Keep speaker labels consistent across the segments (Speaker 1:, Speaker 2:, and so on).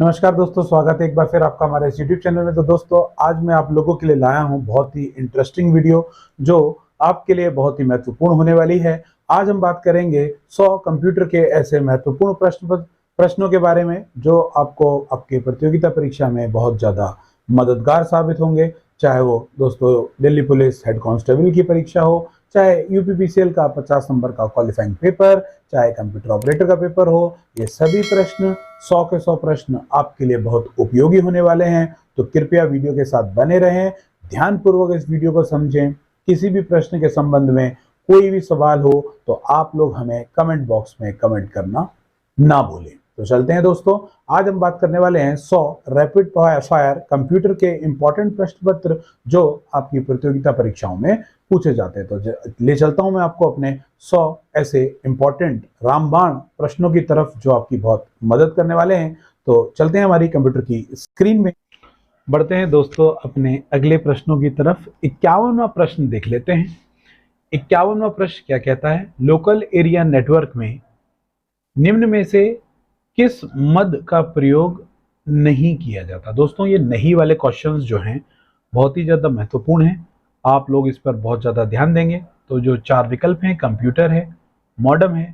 Speaker 1: नमस्कार दोस्तों, स्वागत है एक बार फिर आपका हमारे इस यूट्यूब चैनल में। तो दोस्तों, आज मैं आप लोगों के लिए लाया हूं बहुत ही इंटरेस्टिंग वीडियो जो आपके लिए बहुत ही महत्वपूर्ण होने वाली है। आज हम बात करेंगे 100 कंप्यूटर के ऐसे महत्वपूर्ण प्रश्नों के बारे में जो आपको आपके प्रतियोगिता परीक्षा में बहुत ज़्यादा मददगार साबित होंगे। चाहे वो दोस्तों दिल्ली पुलिस हेड कांस्टेबल की परीक्षा हो, चाहे यूपीपीसीएल का 50 नंबर का क्वालिफाइंग पेपर, चाहे कंप्यूटर ऑपरेटर का पेपर हो, ये सभी प्रश्न 100 के 100 प्रश्न आपके लिए बहुत उपयोगी होने वाले हैं। तो कृपया वीडियो के साथ बने रहें, ध्यानपूर्वक इस वीडियो को समझें। किसी भी प्रश्न के संबंध में कोई भी सवाल हो तो आप लोग हमें कमेंट बॉक्स में कमेंट करना ना भूलें। तो चलते हैं दोस्तों, आज हम बात करने वाले हैं 100 रैपिड फायर कंप्यूटर के इंपॉर्टेंट प्रश्न पत्र जो आपकी प्रतियोगिता परीक्षाओं में पूछे जाते हैं। तो ले चलता हूं मैं आपको अपने 100 ऐसे इंपॉर्टेंट रामबाण प्रश्नों की तरफ जो आपकी बहुत मदद करने वाले हैं। तो चलते हैं हमारी कंप्यूटर की स्क्रीन में, बढ़ते हैं दोस्तों अपने अगले प्रश्नों की तरफ। 51वां प्रश्न देख लेते हैं। 51वां प्रश्न क्या कहता है? लोकल एरिया नेटवर्क में निम्न में से किस मद का प्रयोग नहीं किया जाता? दोस्तों, ये नहीं वाले क्वेश्चंस जो हैं बहुत ही ज़्यादा महत्वपूर्ण हैं। आप लोग इस पर बहुत ज़्यादा ध्यान देंगे। तो जो 4 विकल्प हैं, कंप्यूटर है, मॉडेम है,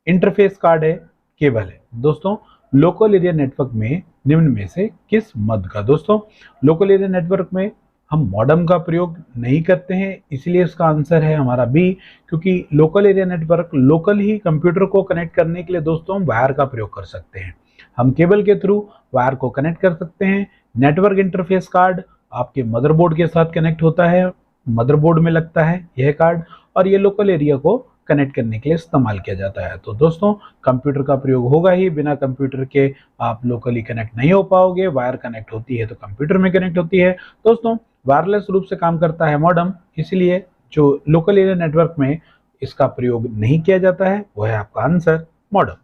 Speaker 1: इंटरफेस कार्ड है, केबल है। दोस्तों, लोकल एरिया नेटवर्क में निम्न में से किस मद का? दोस्तों, लोकल एरिया नेटवर्क में हम मॉडेम का प्रयोग नहीं करते हैं, इसलिए इसका आंसर है हमारा बी। क्योंकि लोकल एरिया नेटवर्क लोकल ही कंप्यूटर को कनेक्ट करने के लिए दोस्तों हम वायर का प्रयोग कर सकते हैं। हम केबल के थ्रू वायर को कनेक्ट कर सकते हैं। नेटवर्क इंटरफेस कार्ड आपके मदरबोर्ड के साथ कनेक्ट होता है, मदरबोर्ड में लगता है यह कार्ड, और ये लोकल एरिया को कनेक्ट करने के लिए इस्तेमाल किया जाता है। तो दोस्तों, कंप्यूटर का प्रयोग होगा ही, बिना कंप्यूटर के आप लोकली कनेक्ट नहीं हो पाओगे। वायर कनेक्ट होती है तो कंप्यूटर में कनेक्ट होती है। दोस्तों, वायरलेस रूप से काम करता है मॉडेम, इसलिए जो लोकल एरिया नेटवर्क में इसका प्रयोग नहीं किया जाता है वो है आपका आंसर मॉडेम।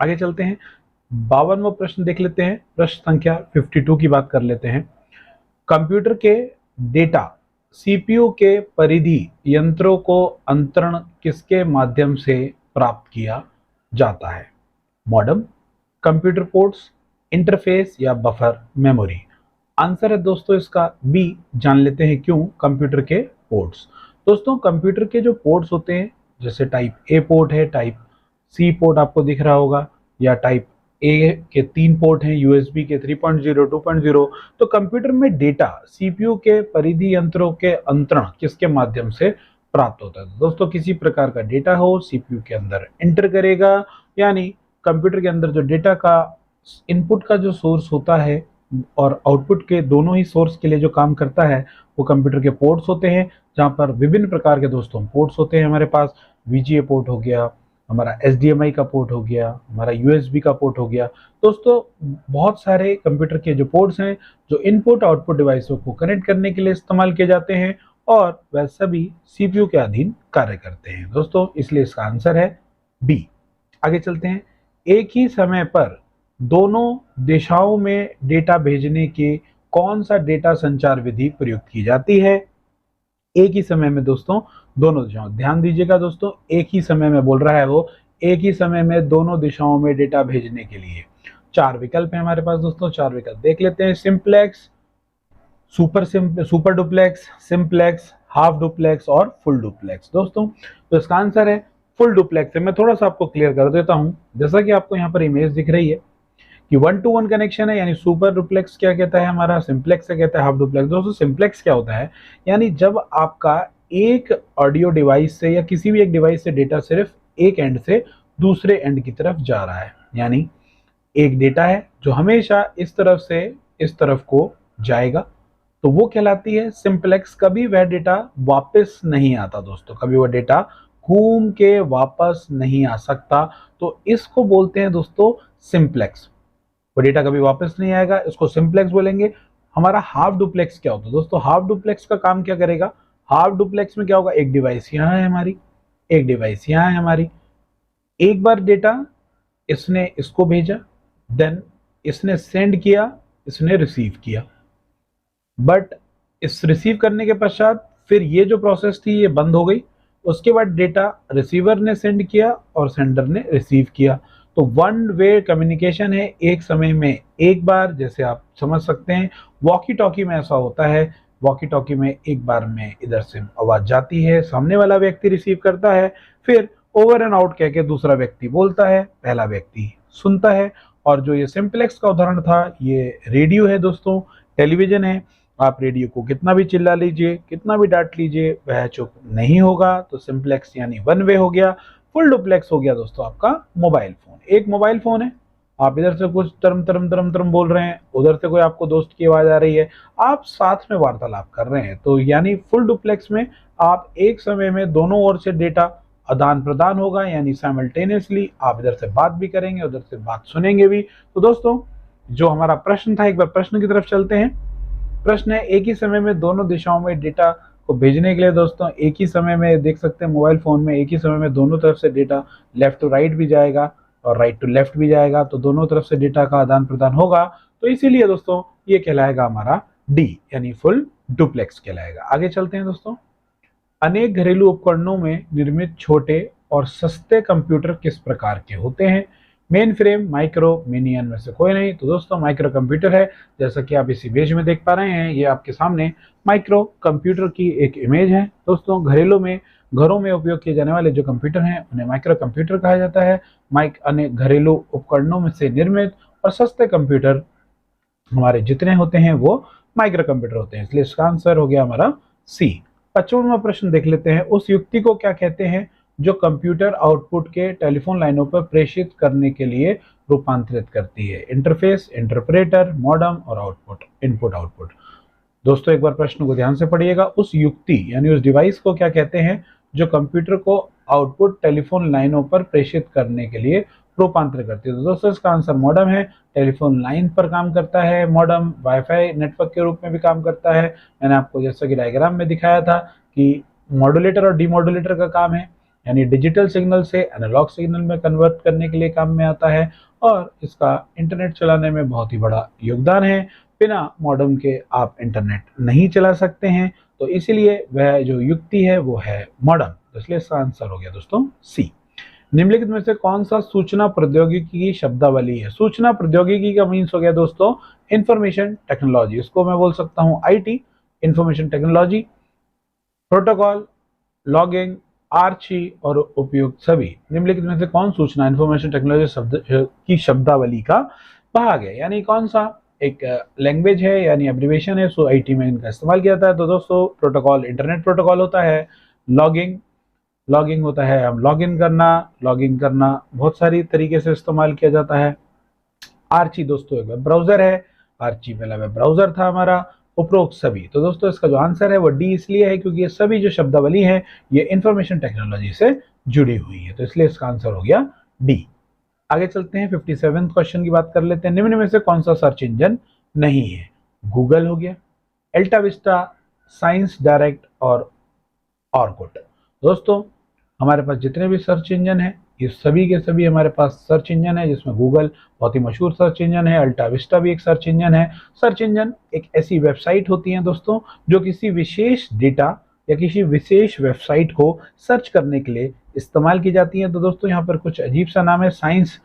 Speaker 1: आगे चलते हैं, 52वां प्रश्न देख लेते हैं। प्रश्न संख्या 52 की बात कर लेते हैं। कंप्यूटर के डेटा सीपीयू के परिधि यंत्रों को अंतरण किसके माध्यम से प्राप्त किया जाता है? मॉडेम, कंप्यूटर पोर्ट्स, इंटरफेस या बफर मेमोरी? आंसर है दोस्तों इसका बी। जान लेते हैं क्यों। कंप्यूटर के पोर्ट्स। दोस्तों, कंप्यूटर के जो पोर्ट्स होते हैं, जैसे टाइप ए पोर्ट है, टाइप सी पोर्ट आपको दिख रहा होगा, या टाइप ए के 3 पोर्ट हैं, यूएसबी के 3.0, 2.0। तो कंप्यूटर में डेटा सीपीयू के परिधि यंत्रों के अंतरण किसके माध्यम से प्राप्त होता है? दोस्तों, किसी प्रकार का डेटा हो सीपीयू के अंदर एंटर करेगा, यानी कंप्यूटर के अंदर जो डेटा का इनपुट का जो सोर्स होता है और आउटपुट के दोनों ही सोर्स के लिए जो काम करता है वो कंप्यूटर के पोर्ट्स होते हैं, जहां पर विभिन्न प्रकार के दोस्तों पोर्ट्स होते हैं। हमारे पास वीजीए पोर्ट हो गया, हमारा एचडीएमआई का पोर्ट हो गया, हमारा यूएसबी का पोर्ट हो गया। दोस्तों, बहुत सारे कंप्यूटर के जो पोर्ट्स हैं जो इनपुट आउटपुट डिवाइसों को कनेक्ट करने के लिए इस्तेमाल किए जाते हैं, और वह सभी सीपीयू के अधीन कार्य करते हैं दोस्तों, इसलिए इसका आंसर है बी। आगे चलते हैं, एक ही समय पर दोनों दिशाओं में डेटा भेजने के कौन सा डेटा संचार विधि प्रयुक्त की जाती है? एक ही समय में दोस्तों दोनों दिशाओं, ध्यान दीजिएगा दोस्तों, एक ही समय में बोल रहा है वो, एक ही समय में दोनों दिशाओं में डेटा भेजने के लिए 4 विकल्प है हमारे पास दोस्तों। 4 विकल्प देख लेते हैं। Simplex, super duplex, simplex, half duplex और फुल डुप्लेक्स। दोस्तों, तो इसका आंसर है फुल डुप्लेक्स है। मैं थोड़ा सा आपको क्लियर कर देता हूं। जैसा कि आपको यहाँ पर इमेज दिख रही है कि 1-to-1 कनेक्शन है, यानी सुपर डुप्लेक्स क्या कहता है हमारा, सिंप्लेक्स से कहता है हाफ डुप्लेक्स। दोस्तों, सिंप्लेक्स क्या होता है? यानी जब आपका एक ऑडियो डिवाइस से या किसी भी एक डिवाइस से डेटा सिर्फ एक एंड से दूसरे एंड की तरफ जा रहा है, यानी एक डेटा है जो हमेशा इस तरफ से इस तरफ को जाएगा, तो वो कहलाती है सिंप्लेक्स। कभी वह डेटा वापस नहीं आता दोस्तों, कभी वह डेटा घूम के वापस नहीं आ सकता, तो इसको बोलते हैं दोस्तों सिंप्लेक्स। वो डेटा कभी वापस नहीं आएगा, इसको सिंप्लेक्स बोलेंगे। हमारा हाफ डुप्लेक्स क्या होता है दोस्तों? हाफ डुप्लेक्स का काम क्या करेगा? हाफ डुप्लेक्स में क्या होगा? एक डिवाइस यहाँ है हमारी, एक डिवाइस यहाँ है हमारी। एक बार डेटा इसने इसको भेजा, देन इसने सेंड किया, इसने रिसीव किया, बट इस रिसीव करने के पश्चात फिर ये जो प्रोसेस थी ये बंद हो गई। उसके बाद डेटा रिसीवर ने सेंड किया और सेंडर ने रिसीव किया। तो वन वे कम्युनिकेशन है, एक समय में एक बार, जैसे आप समझ सकते हैं वॉकी टॉकी में ऐसा होता है, वॉकी टॉकी में एक बार में इधर से आवाज जाती है, सामने वाला व्यक्ति रिसीव करता है, फिर ओवर एंड आउट कह के दूसरा व्यक्ति बोलता है, पहला व्यक्ति सुनता है। और जो ये सिंपलेक्स का उदाहरण था, ये रेडियो है दोस्तों, टेलीविजन है। आप रेडियो को कितना भी चिल्ला लीजिए, कितना भी डांट लीजिए, वह चुप नहीं होगा। तो सिंपलेक्स यानी वन वे हो गया। फुल डुप्लेक्स हो गया दोस्तों आपका मोबाइल फोन। एक मोबाइल फोन है, आप इधर से कुछ तरम तरम तरम तरम बोल रहे हैं, उधर से कोई आपको दोस्त की आवाज आ रही है, आप साथ में वार्तालाप कर रहे हैं। तो यानी फुल डुप्लेक्स में आप एक समय में दोनों ओर से डेटा आदान प्रदान होगा, यानी साइमल्टेनियसली आप इधर से बात भी करेंगे, उधर से बात सुनेंगे भी। तो दोस्तों जो हमारा प्रश्न था, एक बार प्रश्न की तरफ चलते हैं। प्रश्न है, एक ही समय में दोनों दिशाओं में डेटा को भेजने के लिए दोस्तों एक ही समय में, देख सकते हैं मोबाइल फोन में एक ही समय में दोनों तरफ से डेटा लेफ्ट टू राइट भी जाएगा और राइट टू लेफ्ट भी जाएगा, तो दोनों तरफ से डेटा का आदान प्रदान होगा। तो इसीलिए दोस्तों ये कहलाएगा हमारा डी, यानी फुल डुप्लेक्स कहलाएगा। आगे चलते हैं दोस्तों। अनेक घरेलू उपकरणों में निर्मित छोटे और सस्ते कंप्यूटर किस प्रकार के होते हैं? मेन फ्रेम, माइक्रो, मिनी, में से कोई नहीं। तो दोस्तों माइक्रो कंप्यूटर है, जैसा कि आप इस इमेज में देख पा रहे हैं, ये आपके सामने माइक्रो कंप्यूटर की एक इमेज है। दोस्तों घरों में उपयोग किए जाने वाले जो कंप्यूटर हैं उन्हें माइक्रो कंप्यूटर कहा जाता है। अनेक घरेलू उपकरणों में से निर्मित और सस्ते कंप्यूटर हमारे जितने होते हैं वो माइक्रो कंप्यूटर होते हैं, इसलिए इसका आंसर हो गया हमारा सी। 55वां प्रश्न देख लेते हैं। उस युक्ति को क्या कहते हैं जो कंप्यूटर आउटपुट के टेलीफोन लाइनों पर प्रेषित करने के लिए रूपांतरित करती है? इंटरफेस, इंटरप्रेटर, मॉडम और आउटपुट, इनपुट आउटपुट। दोस्तों एक बार प्रश्न को ध्यान से पढ़िएगा। उस युक्ति यानी उस डिवाइस को क्या कहते हैं जो कंप्यूटर को आउटपुट टेलीफोन लाइनों पर प्रेषित करने के लिए रूपांतरित करती है? तो दोस्तों इसका आंसर मॉडम है। टेलीफोन लाइन पर काम करता है मॉडम, वाईफाई नेटवर्क के रूप में भी काम करता है। मैंने आपको जैसा कि डायग्राम में दिखाया था कि मॉड्यूलेटर और डीमॉड्यूलेटर का काम है, यानी डिजिटल सिग्नल से एनालॉग सिग्नल में कन्वर्ट करने के लिए काम में आता है, और इसका इंटरनेट चलाने में बहुत ही बड़ा योगदान है। बिना मॉडम के आप इंटरनेट नहीं चला सकते हैं, तो इसीलिए वह जो युक्ति है वो है मॉडम। तो इसलिए इसका आंसर हो गया दोस्तों सी। निम्नलिखित में से कौन सा सूचना प्रौद्योगिकी की शब्दावली है? सूचना प्रौद्योगिकी का मीन्स हो गया दोस्तों इंफॉर्मेशन टेक्नोलॉजी। इसको मैं बोल सकता हूँ IT, information technology. Protocol, logging, आर्ची और उपयुक्त सभी। निम्नलिखित में से कौन सूचना इंफॉर्मेशन टेक्नोलॉजी शब्द की शब्दावली का भाग है, यानी कौन सा एक लैंग्वेज है यानी एब्रिवेशन है, सो आईटी में इनका इस्तेमाल किया जाता है। तो दोस्तों प्रोटोकॉल इंटरनेट प्रोटोकॉल होता है, लॉगिंग होता है हम लॉगिन करना बहुत सारी तरीके से इस्तेमाल किया जाता है। आर्ची दोस्तों एक वेब ब्राउजर है, आर्ची पहला वेब ब्राउजर था हमारा। उपरोक्त सभी, तो दोस्तों इसका जो आंसर है वो डी इसलिए है क्योंकि ये सभी जो शब्दावली है ये इंफॉर्मेशन टेक्नोलॉजी से जुड़ी हुई है, तो इसलिए इसका आंसर हो गया डी। आगे चलते हैं, 57वें क्वेश्चन की बात कर लेते हैं। निम्न में से कौन सा सर्च इंजन नहीं है? गूगल हो गया, अल्टा विस्टा, साइंस डायरेक्ट और ऑरकुट। दोस्तों हमारे पास जितने भी सर्च इंजन है ये सभी के सभी हमारे पास सर्च इंजन है, जिसमें गूगल बहुत ही मशहूर सर्च इंजन है, अल्टा विस्टा भी एक सर्च इंजन है। सर्च इंजन एक ऐसी वेबसाइट होती है दोस्तों जो किसी विशेष डेटा या किसी विशेष वेबसाइट को सर्च करने के लिए इस्तेमाल की जाती है। तो दोस्तों यहाँ पर कुछ अजीब सा नाम है, साइंस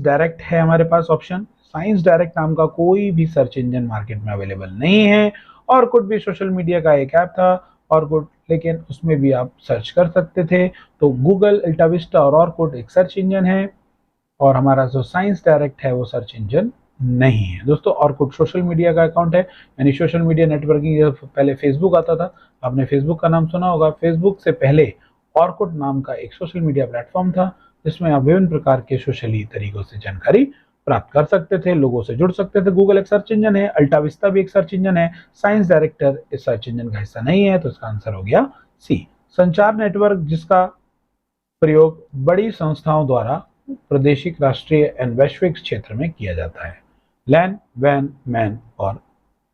Speaker 1: डायरेक्ट है हमारे पास ऑप्शन। साइंस डायरेक्ट नाम का कोई भी सर्च इंजन मार्केट में अवेलेबल नहीं है। ऑरकुट भी सोशल मीडिया का एक ऐप था ऑरकुट, लेकिन उसमें भी आप सर्च कर सकते थे। तो गूगल, अल्टा विस्टा और ऑरकुट एक सर्च इंजन है, और हमारा जो साइंस डायरेक्ट है वो सर्च इंजन नहीं है। दोस्तों ऑरकुट सोशल मीडिया का अकाउंट है, यानी सोशल मीडिया नेटवर्किंग। पहले फेसबुक आता था, आपने फेसबुक का नाम सुना होगा। फेसबुक से पहले ऑरकुट नाम का एक सोशल मीडिया प्लेटफॉर्म था जिसमें आप विभिन्न प्रकार के सोशली तरीकों से जानकारी प्राप्त कर सकते थे, लोगों से जुड़ सकते थे। गूगल एक सर्च इंजन है, अल्टा विस्टा भी एक सर्च इंजन है, साइंस डायरेक्टर इस सर्च इंजन का हिस्सा नहीं है, तो इसका आंसर हो गया सी। संचार नेटवर्क जिसका प्रयोग बड़ी संस्थाओं द्वारा प्रादेशिक, राष्ट्रीय एवं वैश्विक क्षेत्र में किया जाता है? लैन, वैन, मैन और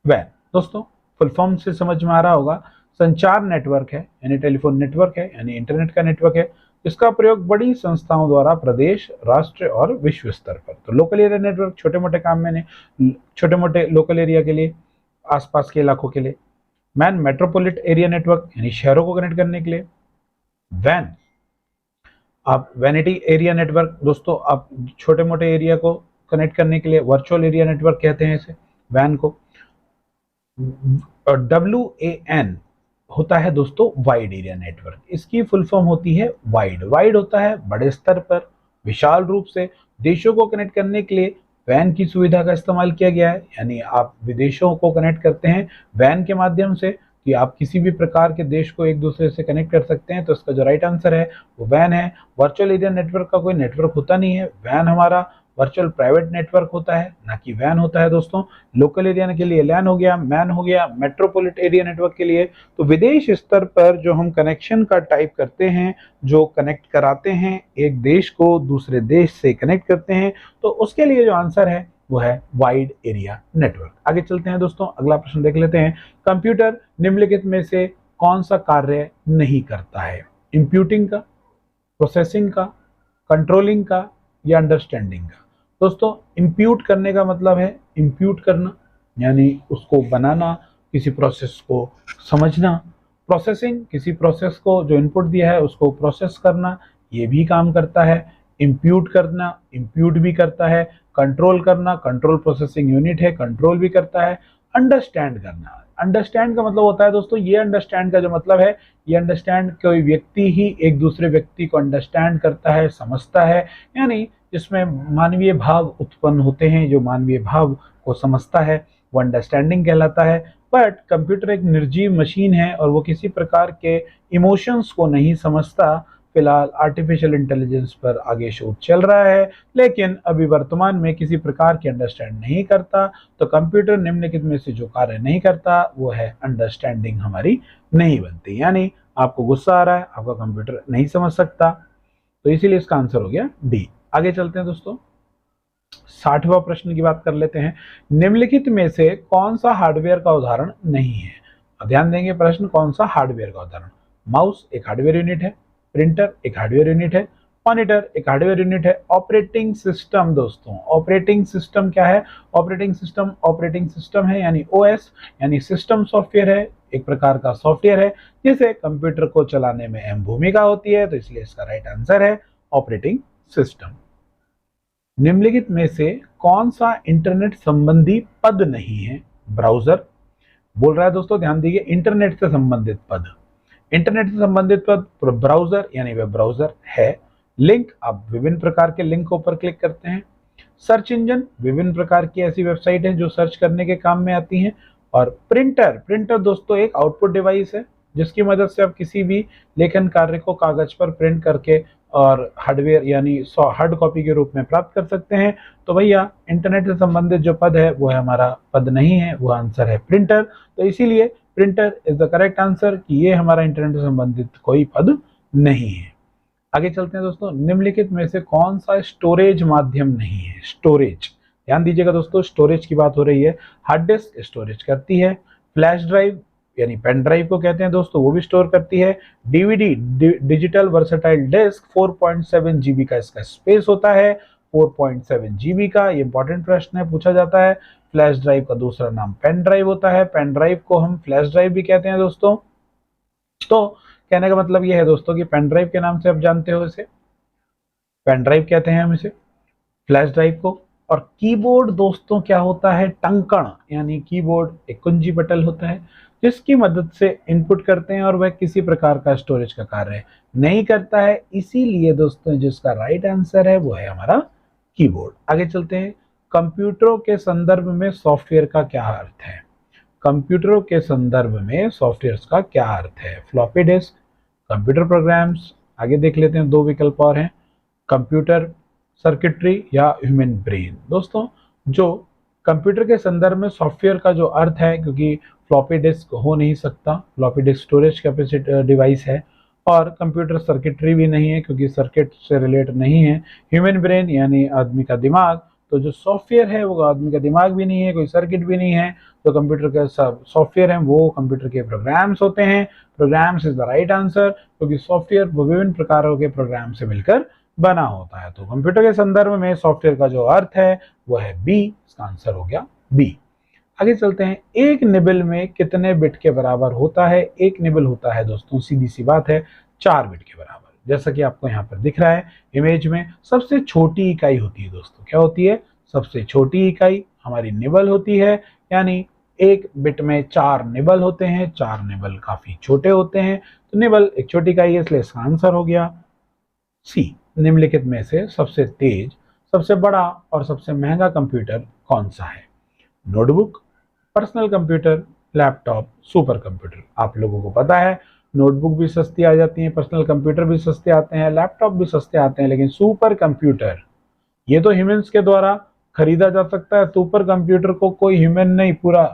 Speaker 1: वैन। दोस्तों फुल फॉर्म से समझ में आ रहा होगा, संचार नेटवर्क है यानी टेलीफोन नेटवर्क है, यानी इंटरनेट का नेटवर्क है, इसका प्रयोग बड़ी संस्थाओं द्वारा प्रदेश, राष्ट्र और विश्व स्तर पर। तो लोकल एरिया नेटवर्क छोटे मोटे काम में, छोटे मोटे लोकल एरिया के लिए, आसपास के इलाकों के लिए। मैन, मेट्रोपोलिट एरिया नेटवर्क यानी शहरों को कनेक्ट करने के लिए। वैन आप वैनिटी एरिया नेटवर्क, दोस्तों आप छोटे मोटे एरिया को कनेक्ट करने के लिए वर्चुअल एरिया नेटवर्क कहते हैं इसे, वैन को। WAN होता है दोस्तों वाइड एरिया नेटवर्क, इसकी फुल फॉर्म होती है वाइड। वाइड होता है बड़े स्तर पर, विशाल रूप से देशों को कनेक्ट करने के लिए वैन की सुविधा का इस्तेमाल किया गया है। यानी आप विदेशों को कनेक्ट करते हैं वैन के माध्यम से, कि आप किसी भी प्रकार के देश को एक दूसरे से कनेक्ट कर सकते हैं। तो इसका जो राइट आंसर है वो वैन है। वर्चुअल एरिया नेटवर्क का कोई नेटवर्क होता नहीं है, वैन हमारा वर्चुअल प्राइवेट नेटवर्क होता है, ना कि वैन होता है दोस्तों। लोकल एरिया के लिए लैन हो गया, मैन हो गया, मेट्रोपोलिट एरिया नेटवर्क के लिए। तो विदेश स्तर पर जो हम कनेक्शन का टाइप करते हैं, जो कनेक्ट कराते हैं, एक देश को दूसरे देश से कनेक्ट करते हैं, तो उसके लिए जो आंसर है वो है वाइड एरिया नेटवर्क। आगे चलते हैं दोस्तों, अगला प्रश्न देख लेते हैं। कंप्यूटर निम्नलिखित में से कौन सा कार्य नहीं करता है? इंप्यूटिंग का, प्रोसेसिंग का, कंट्रोलिंग का, या अंडरस्टैंडिंग का? दोस्तों इंप्यूट करने का मतलब है इंप्यूट करना, यानी उसको बनाना, किसी प्रोसेस को समझना। प्रोसेसिंग, किसी प्रोसेस को जो इनपुट दिया है उसको प्रोसेस करना, ये भी काम करता है। इंप्यूट करना, इंप्यूट भी करता है। कंट्रोल करना, कंट्रोल प्रोसेसिंग यूनिट है, कंट्रोल भी करता है। अंडरस्टैंड करना, अंडरस्टैंड का मतलब होता है दोस्तों, ये अंडरस्टैंड का जो मतलब है, ये अंडरस्टैंड कोई व्यक्ति ही एक दूसरे व्यक्ति को अंडरस्टैंड करता है, समझता है, यानी जिसमें मानवीय भाव उत्पन्न होते हैं, जो मानवीय भाव को समझता है वो अंडरस्टैंडिंग कहलाता है। बट कंप्यूटर एक निर्जीव मशीन है और वो किसी प्रकार के इमोशंस को नहीं समझता। फिलहाल आर्टिफिशियल इंटेलिजेंस पर आगे शोध चल रहा है, लेकिन अभी वर्तमान में किसी प्रकार की अंडरस्टैंड नहीं करता। तो कंप्यूटर निम्नलिखित में से जो कार्य नहीं करता वो है अंडरस्टैंडिंग हमारी नहीं बनती। यानी आपको गुस्सा आ रहा है, आपका कंप्यूटर नहीं समझ सकता, तो इसीलिए इसका आंसर हो गया डी। आगे चलते हैं दोस्तों, 60वां प्रश्न की बात कर लेते हैं। निम्नलिखित में से कौन सा हार्डवेयर का उदाहरण नहीं है? ध्यान देंगे, प्रश्न कौन सा हार्डवेयर का उदाहरण? माउस एक हार्डवेयर यूनिट है, प्रिंटर एक हार्डवेयर यूनिट है, मॉनिटर एक हार्डवेयर यूनिट है। ऑपरेटिंग सिस्टम, दोस्तों ऑपरेटिंग सिस्टम क्या है? ऑपरेटिंग सिस्टम है यानी ओएस, यानी सिस्टम सॉफ्टवेयर है, एक प्रकार का सॉफ्टवेयर है जिसे कंप्यूटर को चलाने में अहम भूमिका होती है। तो इसलिए इसका राइट आंसर है ऑपरेटिंग सिस्टम। निम्नलिखित में से कौन सा इंटरनेट संबंधी पद नहीं है? ब्राउजर बोल रहा है दोस्तों, ध्यान दीजिए, इंटरनेट से संबंधित पद। इंटरनेट से संबंधित पद ब्राउजर यानी वेब ब्राउजर है। लिंक, आप विभिन्न प्रकार के लिंक के ऊपर क्लिक करते हैं। सर्च इंजन, विभिन्न प्रकार की ऐसी वेबसाइट है जो सर्च करने के काम में आती हैं। और प्रिंटर, प्रिंटर दोस्तों एक आउटपुट डिवाइस है जिसकी मदद से आप किसी भी लेखन कार्य को कागज पर प्रिंट करके और हार्डवेयर यानी हार्ड कॉपी के रूप में प्राप्त कर सकते हैं। तो भैया इंटरनेट से संबंधित जो पद है वो है हमारा पद नहीं है, वो आंसर है प्रिंटर। तो इसीलिए printer is the correct answer, कि ये हमारा इंटरनेट से संबंधित कोई पद नहीं है। आगे चलते हैं दोस्तों, निम्नलिखित में से कौन सा स्टोरेज माध्यम नहीं है? स्टोरेज, ध्यान दीजिएगा दोस्तों, स्टोरेज की बात हो रही है। हार्ड डिस्क स्टोरेज करती है, फ्लैश ड्राइव यानी पेन ड्राइव को कहते हैं दोस्तों, वो भी स्टोर करती है। DVD digital versatile disk 4.7 GB का इसका स्पेस होता है, 4.7 GB का। ये इंपॉर्टेंट प्रश्न है, पूछा जाता है। फ्लैश ड्राइव का दूसरा नाम पेन ड्राइव होता है, पेन ड्राइव को हम फ्लैश ड्राइव भी कहते हैं दोस्तों। तो कहने का मतलब ये है दोस्तों कि पेन ड्राइव के नाम से आप जानते हो इसे, पेन ड्राइव कहते हैं हम इसे, फ्लैश ड्राइव को। और कीबोर्ड दोस्तों क्या होता है? टंकण, यानी कीबोर्ड एक कुंजी पटल होता है जिसकी मदद से इनपुट करते हैं और वह किसी प्रकार का स्टोरेज का कार्य नहीं करता है। इसीलिए दोस्तों जिसका राइट आंसर है वो है हमारा कीबोर्ड। आगे चलते हैं, कंप्यूटरों के संदर्भ में सॉफ्टवेयर का क्या अर्थ है? कंप्यूटरों के संदर्भ में सॉफ्टवेयर का क्या अर्थ है? फ्लॉपी डिस्क, कंप्यूटर प्रोग्राम्स, आगे देख लेते हैं, दो विकल्प और हैं, कंप्यूटर सर्किटरी या ह्यूमन ब्रेन। दोस्तों जो कंप्यूटर के संदर्भ में सॉफ्टवेयर का जो अर्थ है, क्योंकि फ्लॉपी डिस्क हो नहीं सकता, floppy disk storage capacity device है, और कंप्यूटर सर्किटरी भी नहीं है क्योंकि सर्किट से रिलेट नहीं है। ह्यूमन ब्रेन यानी आदमी का दिमाग, तो जो सॉफ्टवेयर है वो आदमी का दिमाग भी नहीं है, कोई सर्किट भी नहीं है। तो कंप्यूटर के सॉफ्टवेयर हैं वो कंप्यूटर के प्रोग्राम्स होते हैं। Programs is the right answer, क्योंकि सॉफ्टवेयर विभिन्न प्रकारों के प्रोग्राम से मिलकर बना होता है। तो कंप्यूटर के संदर्भ में सॉफ्टवेयर का जो अर्थ है वो है बी, इसका आंसर हो गया बी। आगे चलते हैं, एक निबल में कितने बिट के बराबर होता है? एक निबल होता है दोस्तों, सीधी सी बात है, 4 बिट के बराबर। जैसा कि आपको यहाँ पर दिख रहा है इमेज में, सबसे छोटी इकाई होती है दोस्तों। क्या होती है? सबसे छोटी इकाई हमारी निबल होती है, यानी एक बिट में 4 निबल होते हैं। 4 निबल काफी छोटे होते हैं, तो निबल एक छोटी इकाई है, इसलिए इसका आंसर हो गया सी। निम्नलिखित में से सबसे तेज, सबसे बड़ा और सबसे महंगा कंप्यूटर कौन सा है? Notebook, personal computer, laptop, super computer. आप लोगों को पता है नोटबुक भी सस्ती आ जाती है, पर्सनल कंप्यूटर भी सस्ते आते हैं, लैपटॉप भी सस्ते आते हैं, लेकिन सुपर कंप्यूटर ये तो ह्यूमंस के द्वारा खरीदा जा सकता है। सुपर कंप्यूटर को कोई ह्यूमन नहीं, पूरा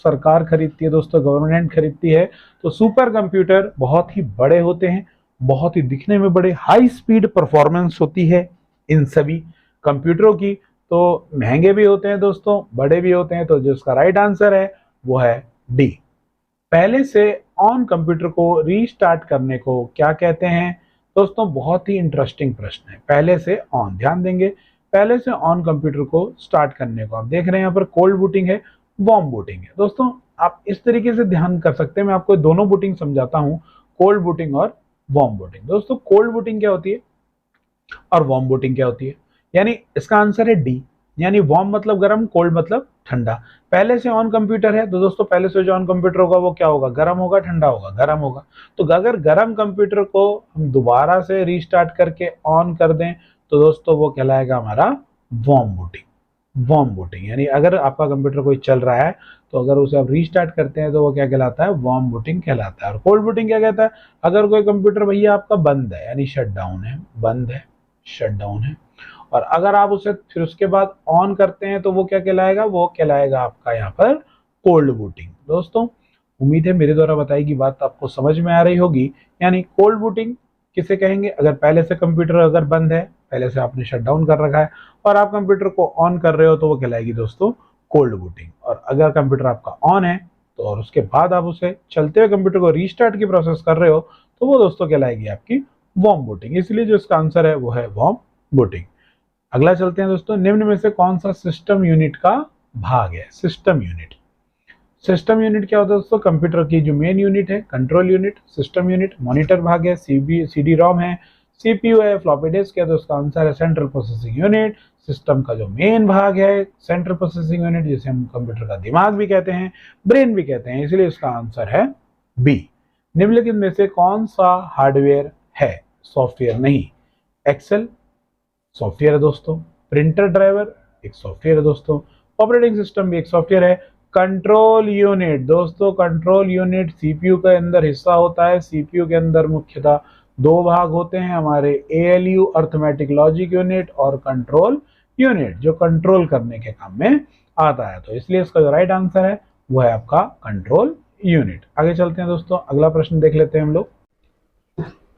Speaker 1: सरकार खरीदती है दोस्तों, गवर्नमेंट खरीदती है। तो सुपर कंप्यूटर बहुत ही बड़े होते हैं, बहुत ही दिखने में बड़े, हाई स्पीड परफॉर्मेंस होती है इन सभी कंप्यूटरों की, तो महंगे भी होते हैं दोस्तों, बड़े भी होते हैं। तो जो इसका राइट आंसर है वो है डी। पहले से ऑन कंप्यूटर को रीस्टार्ट करने को क्या कहते हैं? दोस्तों बहुत ही इंटरेस्टिंग प्रश्न है। पहले से ऑन, ध्यान देंगे, पहले से ऑन कंप्यूटर को स्टार्ट करने को आप देख रहे हैं यहाँ पर कोल्ड बूटिंग है, वार्म बूटिंग है। दोस्तों आप इस तरीके से ध्यान कर सकते हैं, मैं आपको दोनों बूटिंग समझाता हूं, कोल्ड बूटिंग और वार्म बूटिंग। दोस्तों कोल्ड बूटिंग क्या होती है और वार्म बूटिंग क्या होती है? यानी इसका आंसर है डी, यानी वार्म मतलब गर्म, कोल्ड मतलब ठंडा। पहले से ऑन कंप्यूटर है तो दोस्तों पहले से जो ऑन कंप्यूटर होगा वो क्या होगा? गर्म होगा, ठंडा होगा? गर्म होगा। तो अगर गर्म कंप्यूटर को हम दोबारा से रीस्टार्ट करके ऑन कर दें तो दोस्तों वो कहलाएगा हमारा वार्म बूटिंग। वार्म बूटिंग यानी अगर आपका कंप्यूटर कोई चल रहा है तो अगर उसे आप रीस्टार्ट करते हैं तो वो क्या कहलाता है? वार्म बूटिंग कहलाता है। और कोल्ड बूटिंग क्या कहता है? अगर कोई कंप्यूटर भैया आपका बंद है, यानी शट डाउन है, बंद है, शट डाउन है, और अगर आप उसे फिर उसके बाद ऑन करते हैं तो वो क्या कहलाएगा? वो कहलाएगा आपका यहाँ पर कोल्ड बूटिंग। दोस्तों उम्मीद है मेरे द्वारा बताई गई बात आपको समझ में आ रही होगी। यानी कोल्ड बूटिंग किसे कहेंगे? अगर पहले से कंप्यूटर अगर बंद है, पहले से आपने शट डाउन कर रखा है और आप कंप्यूटर को ऑन कर रहे हो तो वो कहलाएगी दोस्तों कोल्ड बूटिंग। और अगर कंप्यूटर आपका ऑन है तो और उसके बाद आप उसे चलते हुए कंप्यूटर को रीस्टार्ट की प्रोसेस कर रहे हो तो वो दोस्तों कहलाएगी आपकी वार्म बूटिंग। इसलिए जो इसका आंसर है वो है वार्म बूटिंग। अगला चलते हैं दोस्तों, निम्न में से कौन सा सिस्टम यूनिट का भाग है? System unit. सिस्टम यूनिट क्या होता है दोस्तों? कंप्यूटर की जो मेन यूनिट है, control unit, system unit, monitor भाग है, सीडी रोम है, सीपीयू है, फ्लॉपी डिस्क है। तो उसका आंसर है सेंट्रल प्रोसेसिंग यूनिट। सिस्टम का जो मेन भाग है सेंट्रल प्रोसेसिंग यूनिट, जिसे हम कंप्यूटर का दिमाग भी कहते हैं, ब्रेन भी कहते हैं, इसलिए इसका आंसर है बी। निम्नलिखित में से कौन सा हार्डवेयर है? सॉफ्टवेयर नहीं। एक्सेल सॉफ्टवेयर है दोस्तों, प्रिंटर ड्राइवर एक सॉफ्टवेयर है दोस्तों, ऑपरेटिंग सिस्टम भी एक सॉफ्टवेयर है। कंट्रोल यूनिट दोस्तों, कंट्रोल यूनिट सीपीयू के अंदर हिस्सा होता है। सीपीयू के अंदर मुख्यतः 2 भाग होते हैं हमारे, एएलयू अर्थमेटिक लॉजिक यूनिट और कंट्रोल यूनिट, जो कंट्रोल करने के काम में आता है। तो इसलिए इसका जो राइट आंसर है वो है आपका कंट्रोल यूनिट। आगे चलते हैं दोस्तों, अगला प्रश्न देख लेते हैं हम लोग।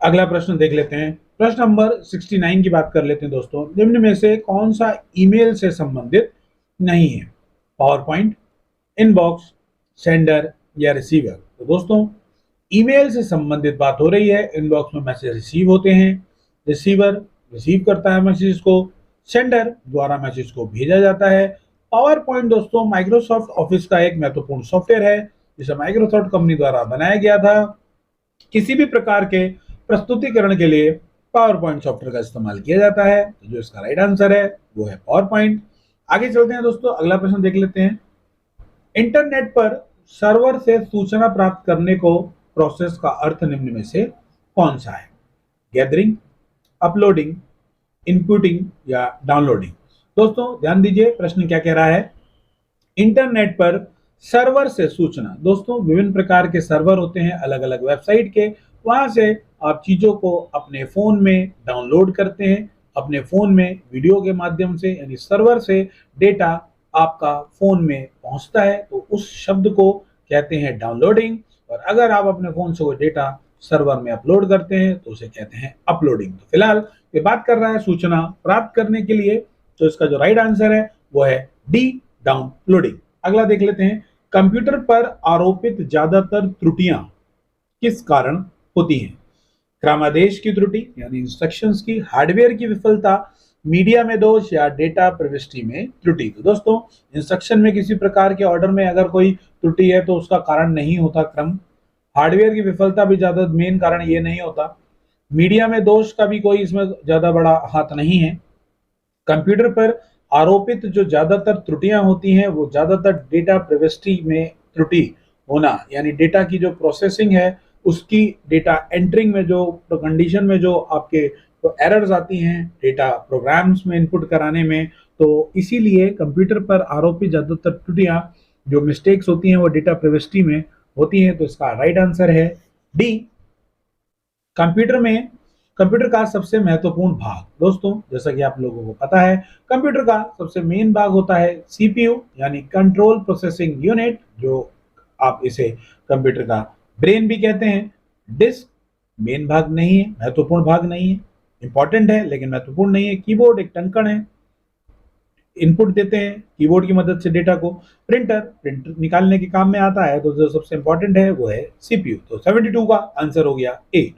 Speaker 1: अगला प्रश्न देख लेते हैं, प्रश्न नंबर 69 की बात कर लेते हैं दोस्तों। निम्न में से कौन सा ईमेल से संबंधित नहीं है? पावर पॉइंट, इनबॉक्स, सेंडर या रिसीवर? तो दोस्तों ईमेल से संबंधित बात हो रही है। इनबॉक्स में मैसेज रिसीव होते हैं, रिसीवर रिसीव करता है मैसेज को, सेंडर द्वारा मैसेज को भेजा जाता है। पावर पॉइंट दोस्तों माइक्रोसॉफ्ट ऑफिस का एक महत्वपूर्ण सॉफ्टवेयर है जिसे माइक्रोसॉफ्ट कंपनी द्वारा बनाया गया था। किसी भी प्रकार के प्रस्तुतिकरण के लिए पावर पॉइंट सॉफ्टवेयर का इस्तेमाल किया जाता है। तो जो इसका राइट आंसर है वो है पावर पॉइंट। आगे चलते हैं दोस्तों, अगला प्रश्न देख लेते हैं। इंटरनेट पर सर्वर से सूचना प्राप्त करने को प्रोसेस का अर्थ निम्न में से कौन सा है? गैदरिंग, अपलोडिंग, इनपुटिंग या डाउनलोडिंग? दोस्तों ध्यान दीजिए प्रश्न क्या कह रहा है। इंटरनेट पर सर्वर से सूचना, दोस्तों विभिन्न प्रकार के सर्वर होते हैं अलग अलग वेबसाइट के, वहां से आप चीजों को अपने फोन में डाउनलोड करते हैं, अपने फोन में वीडियो के माध्यम से, यानी सर्वर से डेटा आपका फोन में पहुंचता है तो उस शब्द को कहते हैं डाउनलोडिंग। और अगर आप अपने फोन से कोई डेटा सर्वर में अपलोड करते हैं तो उसे कहते हैं अपलोडिंग। तो फिलहाल ये बात कर रहा है सूचना प्राप्त करने के लिए, तो इसका जो राइट आंसर है वो है डी, डाउनलोडिंग। अगला देख लेते हैं, कंप्यूटर पर आरोपित ज्यादातर त्रुटियां किस कारण होती हैं? क्रमादेश की त्रुटि यानी इंस्ट्रक्शंस की, हार्डवेयर की विफलता, मीडिया में दोष या डेटा प्रविष्टि में त्रुटि? तो दोस्तों इंस्ट्रक्शन में किसी प्रकार के ऑर्डर में अगर कोई त्रुटि है तो उसका कारण नहीं होता क्रम। हार्डवेयर की विफलता भी ज्यादा मेन कारण ये नहीं होता। मीडिया में दोष का भी कोई इसमें ज्यादा बड़ा हाथ नहीं है। कंप्यूटर पर आरोपित जो ज्यादातर त्रुटियां होती हैं वो ज्यादातर डेटा प्राइवेसी में त्रुटि होना, यानी डेटा की जो प्रोसेसिंग है उसकी डेटा एंटरिंग में जो कंडीशन में जो आपके तो एरर्स आती हैं डेटा प्रोग्राम्स में इनपुट कराने में, तो इसीलिए कंप्यूटर पर आरोपित ज्यादातर त्रुटियां जो मिस्टेक्स होती हैं वो डेटा प्राइवेसी में होती हैं। तो इसका राइट आंसर है डी। कंप्यूटर का सबसे महत्वपूर्ण भाग दोस्तों, जैसा कि आप लोगों को पता है, कंप्यूटर का सबसे मेन भाग होता है सीपीयू यानी कंट्रोल प्रोसेसिंग यूनिट, जो आप इसे कंप्यूटर का ब्रेन भी कहते हैं। डिस्क मेन भाग नहीं है, महत्वपूर्ण भाग नहीं है, इंपॉर्टेंट है लेकिन महत्वपूर्ण नहीं है। कीबोर्ड एक टंकण है, इनपुट देते हैं कीबोर्ड की मदद से डेटा को। प्रिंटर निकालने के काम में आता है, तो जो सबसे इंपॉर्टेंट है वो है सीपीयू। तो 72 का आंसर हो गया ए।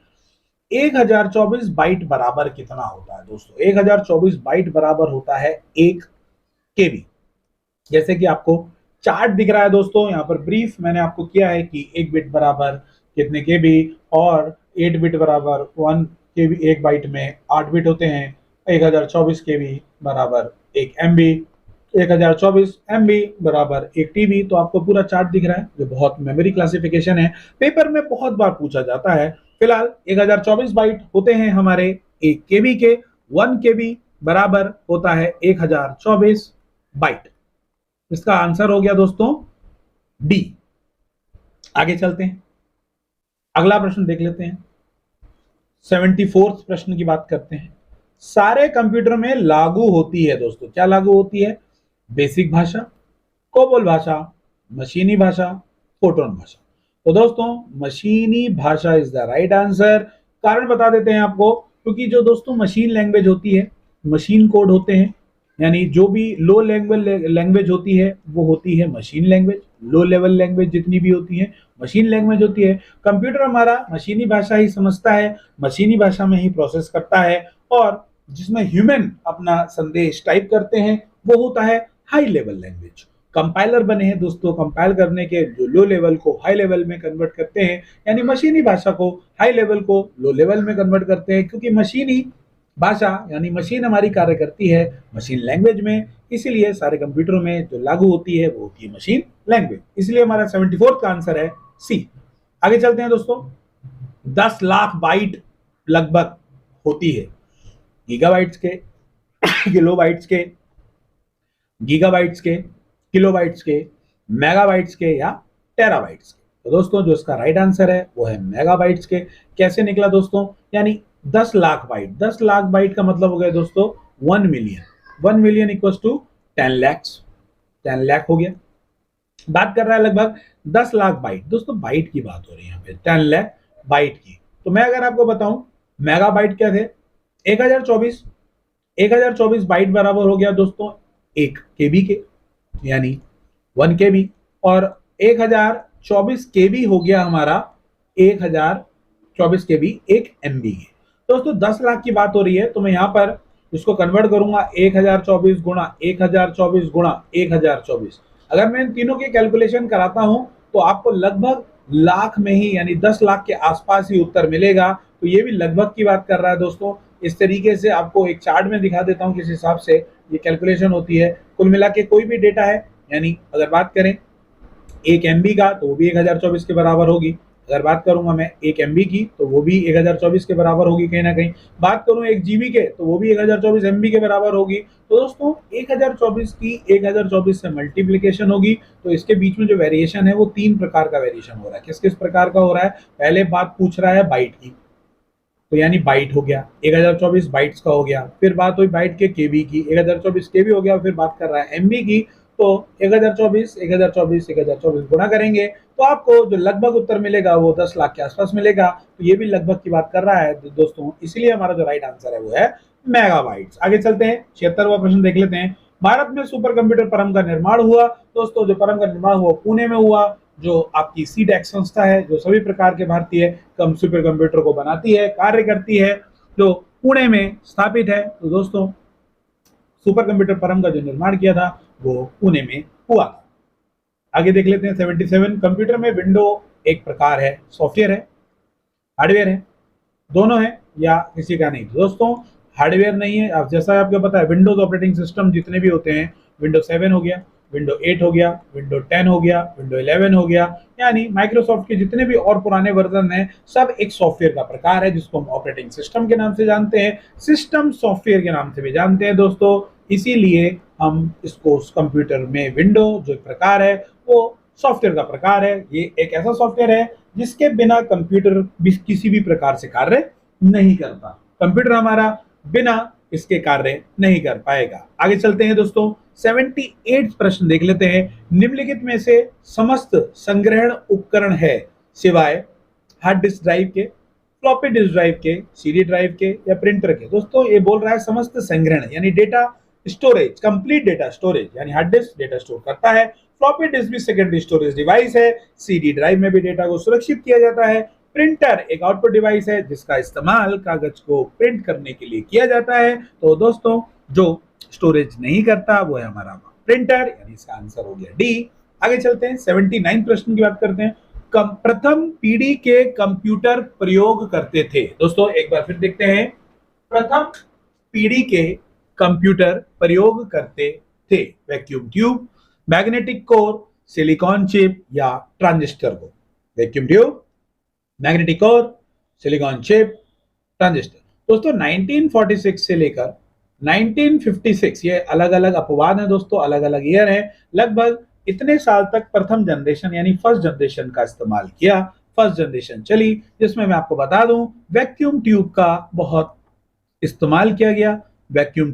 Speaker 1: 1024 बाइट बराबर कितना होता है दोस्तों? 1024 बाइट बराबर होता है 1 केबी। जैसे कि आपको चार्ट दिख रहा है दोस्तों, यहाँ पर ब्रीफ मैंने आपको किया है कि 1 बिट बराबर कितने केबी और 8 बिट बराबर 1 केबी। 1 बाइट में 8 बिट होते हैं। 1024 केबी बराबर 1 एमबी, 1024 एमबी बराबर 1 टीबी। तो आपको पूरा चार्ट दिख रहा है, जो बहुत मेमोरी क्लासिफिकेशन है, पेपर में बहुत बार पूछा जाता है। फिलहाल 1024 बाइट होते हैं हमारे 1 केबी के। 1 केबी बराबर होता है 1024 बाइट। इसका आंसर हो गया दोस्तों डी। आगे चलते हैं, अगला प्रश्न देख लेते हैं। 74th प्रश्न की बात करते हैं। सारे कंप्यूटर में लागू होती है दोस्तों, क्या लागू होती है? बेसिक भाषा, कोबोल भाषा, मशीनी भाषा, फोटोन भाषा। तो दोस्तों मशीनी भाषा इज द राइट आंसर। कारण बता देते हैं आपको, क्योंकि जो दोस्तों मशीन लैंग्वेज होती है, मशीन कोड होते हैं, यानी जो भी लो लैंग्वेज होती है वो होती है machine language. Low level language जितनी भी होती है मशीन लैंग्वेज होती है। कंप्यूटर हमारा मशीनी भाषा ही समझता है, मशीनी भाषा में ही प्रोसेस करता है, और जिसमें ह्यूमन अपना संदेश टाइप करते हैं वो होता है हाई लेवल लैंग्वेज। कंपाइलर बने हैं दोस्तों, कंपाइल करने के जो लो लेवल को हाई लेवल में कन्वर्ट करते हैं, यानी मशीनी भाषा को हाई लेवल को लो लेवल में कन्वर्ट करते हैं, क्योंकि मशीनी भाषा यानी मशीन हमारी कार्य करती है मशीन लैंग्वेज में, इसीलिए सारे कंप्यूटरों में जो लागू होती है वो होती है मशीन लैंग्वेज। इसलिए हमारा 74 का आंसर है सी। आगे चलते हैं दोस्तों। 10 लाख बाइट लगभग होती है गीगाबाइट्स के, किलोबाइट्स के, गीगाबाइट्स के, किलोबाइट्स के, मेगाबाइट्स के या टेराबाइट्स के। तो दोस्तों जो इसका राइट आंसर है वो है मेगाबाइट्स के। कैसे निकला दोस्तों? यानी 10 लाख बाइट, 10 लाख बाइट का मतलब हो गया दोस्तों 1 million. 1 million equals to 10 lakhs, 10 lakh हो गया। बात कर रहा है लगभग 10 लाख बाइट। दोस्तों बाइट की बात हो रही है यहाँ पे, 10 लाख बाइट की। तो मैं अगर आपको बताऊं मेगाबाइट क्या थे, 1024 बाइट बराबर हो गया दोस्तों 1 केबी के, यानी 1 केबी, और 1024 केबी हो गया हमारा 1024 केबी 1 एमबी के। दोस्तों 10 लाख की बात हो रही है, तो मैं यहाँ पर इसको कन्वर्ट करूंगा 1024 गुणा 1024 गुणा 1024। अगर मैं इन तीनों की कैलकुलेशन कराता हूं तो आपको लगभग लाख में ही, यानी 10 लाख के आसपास ही उत्तर मिलेगा। तो ये भी लगभग की बात कर रहा है दोस्तों। इस तरीके से आपको एक चार्ट में दिखा देता हूं किस हिसाब से ये कैलकुलेशन होती है। कुल मिला के कोई भी डेटा है, यानी अगर बात करें 1 एमबी का तो वो भी 1024 के बराबर होगी। अगर बात करूंगा मैं 1 एमबी की तो वो भी 1024 के बराबर होगी कहीं ना कहीं। बात करूं 1 जीबी के तो वो भी 1024 एमबी के बराबर होगी। तो दोस्तों 1024 की 1024 से मल्टीप्लीकेशन होगी, तो इसके बीच में जो वेरिएशन है वो 3 प्रकार का वेरिएशन हो रहा है। किस किस प्रकार का हो रहा है? पहले बात पूछ रहा है बाइट की, तो यानी बाइट हो गया, 1024 बाइट्स का हो गया। फिर बात हुई बाइट के केबी की, 1024 केबी हो गया। फिर बात कर रहा है एमबी की, तो 1024 1024 1024 गुणा करेंगे तो आपको जो लगभग उत्तर मिलेगा वो 10 लाख के आसपास मिलेगा। तो ये भी लगभग की बात कर रहा है दोस्तों, इसलिए हमारा जो राइट आंसर है वो है मेगाबाइट्स। आगे चलते हैं, 76वां प्रश्न देख लेते हैं। भारत में सुपर कंप्यूटर परम का निर्माण हुआ। दोस्तों जो परम का निर्माण हुआ पुणे में हुआ, जो आपकी सीडेक्स संस्था है जो सभी प्रकार के भारतीय सुपर कंप्यूटर को बनाती है, कार्य करती है, जो पुणे में स्थापित है। तो दोस्तों सुपर कंप्यूटर परम का जो निर्माण किया था वो पुणे में हुआ था। आगे देख लेते हैं 77। कंप्यूटर में विंडो एक प्रकार है, सॉफ्टवेयर है, हार्डवेयर है, दोनों है। या किसी का नहीं। दोस्तों हार्डवेयर नहीं है, आप जैसा आपको पता है विंडोज ऑपरेटिंग सिस्टम जितने भी होते हैं, विंडो 7 हो गया, विंडो 8 हो गया, विंडो 10 हो गया, विंडो 11 हो गया, यानी माइक्रोसॉफ्ट के जितने भी और पुराने वर्जन हैं सब एक सॉफ्टवेयर का प्रकार है जिसको हम ऑपरेटिंग सिस्टम के नाम से जानते हैं, सिस्टम सॉफ्टवेयर के नाम से भी जानते हैं दोस्तों। इसीलिए हम इसको उस कंप्यूटर में विंडो जो एक प्रकार है वो सॉफ्टवेयर का प्रकार है। ये एक ऐसा सॉफ्टवेयर है जिसके बिना कंप्यूटर किसी भी प्रकार से कार्य नहीं करता। कंप्यूटर हमारा बिना इसके कार्य नहीं कर पाएगा। आगे चलते हैं दोस्तों, 78 प्रश्न देख लेते हैं। निम्नलिखित में से समस्त संग्रहण उपकरण है सिवाय हार्ड डिस्क ड्राइव के, फ्लॉपी डिस्क ड्राइव के, सीडी ड्राइव के या प्रिंटर के। दोस्तों ये बोल रहा है समस्त संग्रहण यानी data storage, complete data storage, यानी हार्ड डिस्क डेटा स्टोर करता है, फ्लॉपी डिस्क भी सेकेंडरी स्टोरेज डिवाइस है, सीडी ड्राइव में भी डेटा को सुरक्षित किया जाता है, प्रिंटर एक आउटपुट डिवाइस है जिसका इस्तेमाल कागज को प्रिंट करने के लिए किया जाता है। तो दोस्तों जो स्टोरेज नहीं करता वो है हमारा प्रिंटर, यानी इसका आंसर हो गया डी। आगे चलते हैं, 79 प्रश्न की बात करते हैं। प्रथम पीढ़ी के कंप्यूटर प्रयोग करते थे। दोस्तों एक बार फिर देखते हैं, प्रथम पीढ़ी के कंप्यूटर प्रयोग करते थे vacuum tube, magnetic core, silicon chip या ट्रांजिस्टर को। Vacuum tube, magnetic core, silicon chip, transistor. दोस्तों 1946 से लेकर 1956 ये अलग अलग अपवाद हैं दोस्तों, अलग अलग ईयर है, लगभग इतने साल तक प्रथम जनरेशन यानी फर्स्ट जनरेशन का इस्तेमाल किया, फर्स्ट जनरेशन चली, जिसमें मैं आपको बता दूं वैक्यूम ट्यूब का बहुत इस्तेमाल किया गया। वैक्यूम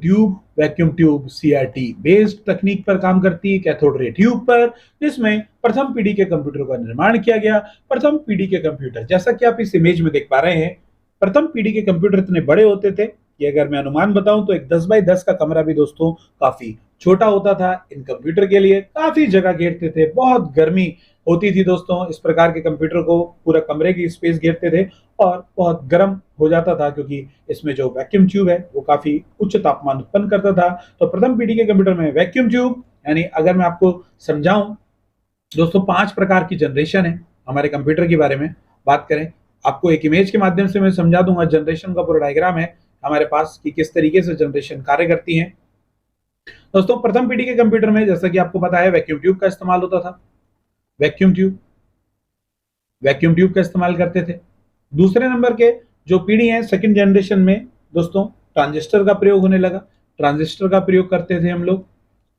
Speaker 1: ट्यूब सीआरटी बेस्ड तकनीक पर काम करती है, कैथोड रे ट्यूब पर, जिसमें प्रथम पीढ़ी के कंप्यूटर का निर्माण किया गया। प्रथम पीढ़ी के कंप्यूटर जैसा कि आप इस इमेज में देख पा रहे हैं, प्रथम पीढ़ी के कंप्यूटर इतने बड़े होते थे कि अगर मैं अनुमान बताऊं तो एक 10 बाई 10 का कमरा भी दोस्तों काफी छोटा होता था। इन कंप्यूटर के लिए काफी जगह घेरते थे, बहुत गर्मी होती थी दोस्तों, इस प्रकार के कंप्यूटर को पूरा कमरे की स्पेस घेरते थे और बहुत गर्म हो जाता था क्योंकि इसमें जो वैक्यूम ट्यूब है वो काफी उच्च तापमान उत्पन्न करता था। तो प्रथम पीढ़ी के कंप्यूटर में वैक्यूम ट्यूब, यानी अगर मैं आपको समझाऊं दोस्तों 5 प्रकार की जनरेशन है हमारे कंप्यूटर के बारे में बात करें, आपको एक इमेज के माध्यम से मैं समझा दूंगा। जनरेशन का पूरा डायग्राम है हमारे पास कि किस तरीके से जनरेशन कार्य करती है। दोस्तों प्रथम पीढ़ी के कंप्यूटर में जैसा कि आपको पता है वैक्यूम ट्यूब का इस्तेमाल होता था, वैक्यूम ट्यूब का इस्तेमाल करते थे। दूसरे नंबर के जो पीढ़ी है सेकंड जनरेशन में दोस्तों ट्रांजिस्टर का प्रयोग होने लगा, ट्रांजिस्टर का प्रयोग करते थे हम लोग,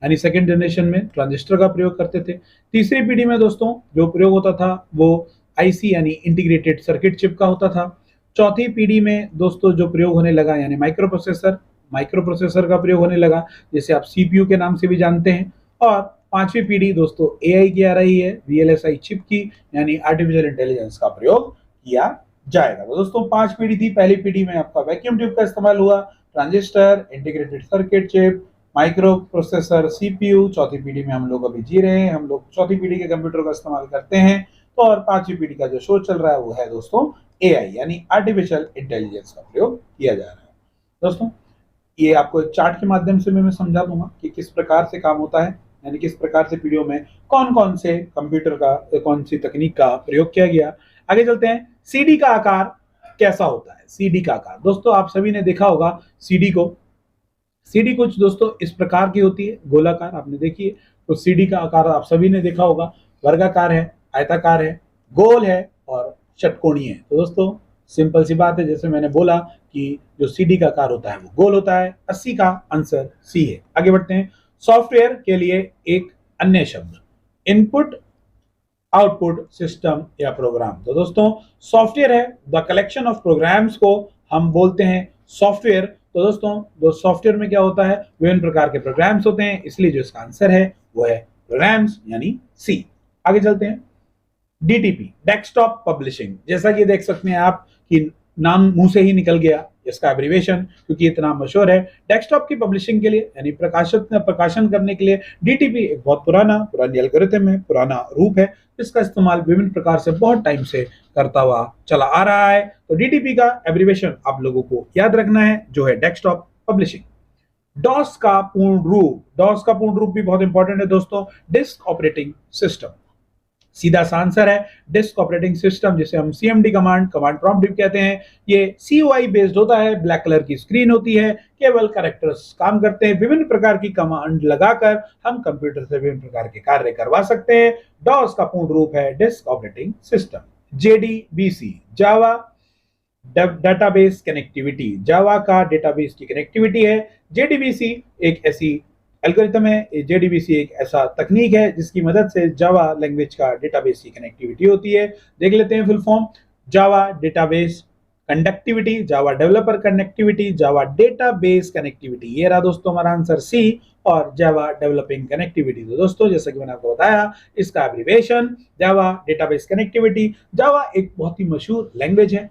Speaker 1: यानी सेकंड जनरेशन में ट्रांजिस्टर का प्रयोग करते थे। तीसरी पीढ़ी में दोस्तों जो प्रयोग होता था वो आईसी यानी इंटीग्रेटेड सर्किट चिप का होता था। चौथी पीढ़ी में दोस्तों जो प्रयोग होने लगा यानी माइक्रो प्रोसेसर का प्रयोग होने लगा, जिसे आप सीपीयू के नाम से भी जानते हैं। और पांचवी पीढ़ी दोस्तों एआई की आ रही है, वीएलएसआई चिप की, यानी आर्टिफिशियल इंटेलिजेंस का प्रयोग किया जाएगा। तो दोस्तों 5 पीढ़ी थी। पहली पीढ़ी में आपका वैक्यूम ट्यूब का इस्तेमाल हुआ, transistor, integrated circuit chip, micro processor, CPU. चौथी पीढ़ी में हम लोग अभी जी रहे हैं, हम लोग चौथी पीढ़ी के कंप्यूटर का इस्तेमाल करते हैं। तो और पांचवी पीढ़ी का जो शो चल रहा है वो है दोस्तों एआई यानी आर्टिफिशियल इंटेलिजेंस का प्रयोग किया जा रहा है। दोस्तों ये आपको एक चार्ट के माध्यम से मैं समझा दूंगा कि किस प्रकार से काम होता है, यानी किस प्रकार से पीढ़ियों में कौन कौन से कंप्यूटर का कौन सी तकनीक का प्रयोग किया गया। आगे चलते हैं, सीडी का आकार कैसा होता है। सीडी का आकार दोस्तों आप सभी ने देखा होगा सीडी कुछ दोस्तों इस प्रकार की होती है, गोलाकार, आपने देखी है। तो सीडी का आकार आप सभी ने देखा होगा, वर्गाकार है, आयताकार है, गोल है और षटकोणीय है। तो दोस्तों सिंपल सी बात है, जैसे मैंने बोला कि जो सीडी का आकार होता है वो गोल होता है। 80 का आंसर सी है। आगे बढ़ते हैं, सॉफ्टवेयर के लिए एक अन्य शब्द, इनपुट आउटपुट सिस्टम या प्रोग्राम। तो दोस्तों सॉफ्टवेयर है द कलेक्शन ऑफ प्रोग्राम्स को हम बोलते हैं सॉफ्टवेयर। तो दोस्तों सॉफ्टवेयर में क्या होता है, विभिन्न प्रकार के प्रोग्राम्स होते हैं, इसलिए जो इसका आंसर है वो है प्रोग्राम्स यानी सी। आगे चलते हैं, डीटीपी डेस्कटॉप पब्लिशिंग, जैसा कि देख सकते हैं आप कि नाम मुंह से ही निकल गया इसका एब्रिविएशन, क्योंकि इतना मशहूर है। डेस्कटॉप की पब्लिशिंग के लिए यानी प्रकाशन करने के लिए डीटीपी एक बहुत पुरानी एल्गोरिथम है, पुराना रूप है, जिसका इस्तेमाल विभिन्न प्रकार से बहुत टाइम से करता हुआ चला आ रहा है। तो डीटीपी का एब्रिविएशन आप लोगों को याद रखना है जो है डेस्कटॉप पब्लिशिंग। डॉस का पूर्ण रूप भी बहुत इंपॉर्टेंट है दोस्तों, डिस्क ऑपरेटिंग सिस्टम। सीधा सा आंसर है डिस्क ऑपरेटिंग सिस्टम, जिसे हम सीएमडी कमांड प्रॉम्प्ट भी कहते हैं। ये CUI बेस्ड होता है, ब्लैक कलर की स्क्रीन होती है, केवल कैरेक्टर्स काम करते हैं। विभिन्न प्रकार की कमांड लगाकर हम कंप्यूटर से विभिन्न प्रकार के कार्य करवा सकते हैं। डॉस का पूर्ण रूप है disk operating system. JDBC, Java database connectivity, Java का डेटाबेस की कनेक्टिविटी है। JDBC एक ऐसी एल्गोरिथम है, JDBC एक ऐसा तकनीक है जिसकी मदद से जावा लैंग्वेज का डेटाबेस की कनेक्टिविटी होती है। देख लेते हैं फुल फॉर्म। जावा database conductivity, Java developer connectivity, जावा डेटाबेस कनेक्टिविटी। ये रहा दोस्तों हमारा आंसर C। और जावा डेवलपिंग कनेक्टिविटी, तो दोस्तों जैसा कि मैंने आपको बताया, इसका एब्रिविएशन जावा डेटाबेस कनेक्टिविटी। जावा एक बहुत ही मशहूर लैंग्वेज है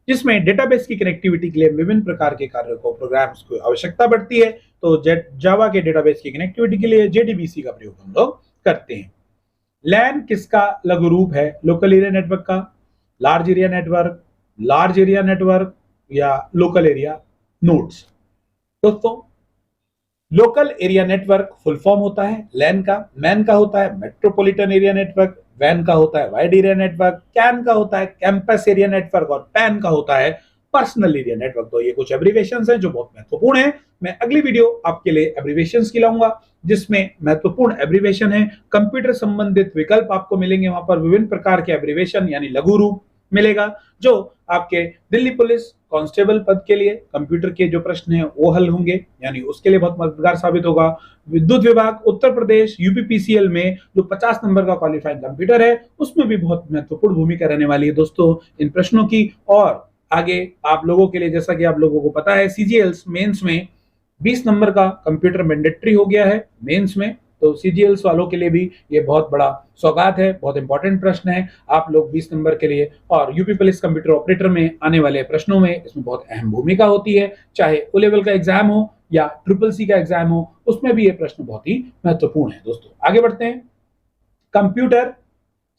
Speaker 1: जिसमें डेटाबेस की कनेक्टिविटी के लिए विभिन्न प्रकार के कार्यों को, प्रोग्राम्स को आवश्यकता पड़ती है। तो जावा के डेटाबेस की कनेक्टिविटी के लिए JDBC का प्रयोग हम लोग करते हैं। लैन किसका लघु रूप है? लोकल एरिया नेटवर्क का, लार्ज एरिया नेटवर्क या लोकल एरिया नोड्स। दोस्तों local area network full form होता है लैन का, मैन का होता है मेट्रोपॉलिटन एरिया नेटवर्क, वैन का होता है वाइड एरिया नेटवर्क, कैन का होता है कैंपस एरिया नेटवर्क और पैन का होता है पर्सनल एरिया नेटवर्क। तो ये कुछ एब्रिविएशंस हैं जो बहुत महत्वपूर्ण है। मैं अगली वीडियो आपके लिए एब्रिविएशंस की लाऊंगा जिसमें महत्वपूर्ण एब्रिविएशन है, कंप्यूटर संबंधित विकल्प आपको मिलेंगे। वहां पर विभिन्न प्रकार के एब्रिविएशन यानी लघु रूप मिलेगा जो आपके दिल्ली पुलिस कांस्टेबल पद के लिए कंप्यूटर के जो प्रश्न हैं वो हल होंगे, यानी उसके लिए बहुत मददगार साबित होगा। विद्युत विभाग उत्तर प्रदेश UPPCL में जो 50 नंबर का क्वालिफाइंग कंप्यूटर है उसमें भी बहुत महत्वपूर्ण भूमिका रहने वाली है दोस्तों इन प्रश्नों की। और आगे आप लोगों के लिए, जैसा कि आप लोगों को पता है, CGLs मेंस में 20 नंबर का कंप्यूटर मैंडेटरी हो गया है मेंस में। तो CGLs वालों के लिए भी ये बहुत बड़ा सौगात है, बहुत इंपॉर्टेंट प्रश्न है। आप लोग 20 नंबर के लिए, और यूपी पुलिस कंप्यूटर ऑपरेटर में आने वाले प्रश्नों में इसमें बहुत अहम भूमिका होती है। चाहे O लेवल का एग्जाम हो या CCC का एग्जाम हो, उसमें भी ये प्रश्न बहुत ही महत्वपूर्ण है। दोस्तों आगे बढ़ते हैं। कंप्यूटर